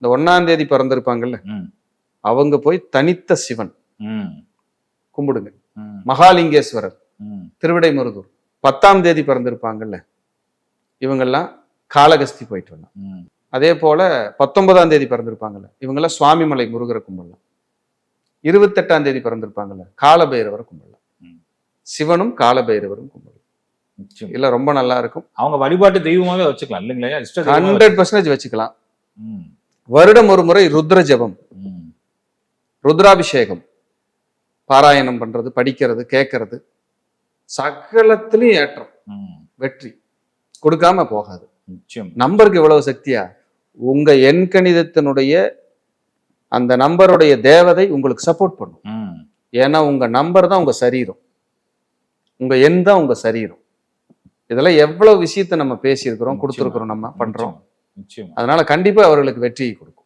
இந்த 1ஆம் தேதி பிறந்திருப்பாங்கல்ல, ம். அவங்க போய் தனித்த சிவன் ம். கும்பிடுங்க. ம். மகாலிங்கேஸ்வரர், ம். திருவிடைமருதூர். 10ஆம் தேதி பிறந்திருப்பாங்கல்ல, இவங்கெல்லாம் காளகஸ்தி போயிட்டு வரலாம். ம். அதே போல 19ஆம் தேதி பிறந்திருப்பாங்கல்ல, இவங்கெல்லாம் சுவாமிமலை முருகரை கும்பிடலாம். 28ஆம் தேதி பிறந்திருப்பாங்கல்ல, காலபைரவரை கும்பிடலாம். ம். சிவனும் காலபைரவரும் கும்பிடலாம். நிச்சயம். இல்ல ரொம்ப நல்லா இருக்கும். அவங்க வழிபாட்டு தெய்வமாவே வச்சுக்கலாம் இல்லைங்களா? இஷ்ட தெய்வமா 100% வச்சுக்கலாம். ம். வருடம் ஒரு முறை ருத்ர ஜபம், ம். ருத்ராபிஷேகம், பாராயணம் பண்றது, படிக்கிறது, கேட்கறது, சகலத்திலையும் ஏற்றம், ம். வெற்றி கொடுக்காம போகாது. நிச்சயம். நம்பருக்கு இவ்வளவு சக்தியா? உங்க எண் கணிதத்தினுடைய அந்த நம்பருடைய தேவதை உங்களுக்கு சப்போர்ட் பண்ணும். ம். ஏன்னா உங்க நம்பர் தான் உங்க சரீரம், உங்க எண் தான் உங்க சரீரம். இதெல்லாம் எவ்வளவு விஷயத்த நம்ம பேசியிருக்கிறோம், கொடுத்திருக்கிறோம், நம்ம பண்றோம். நிச்சயம். அதனால கண்டிப்பா அவர்களுக்கு வெற்றியை கொடுக்கும்.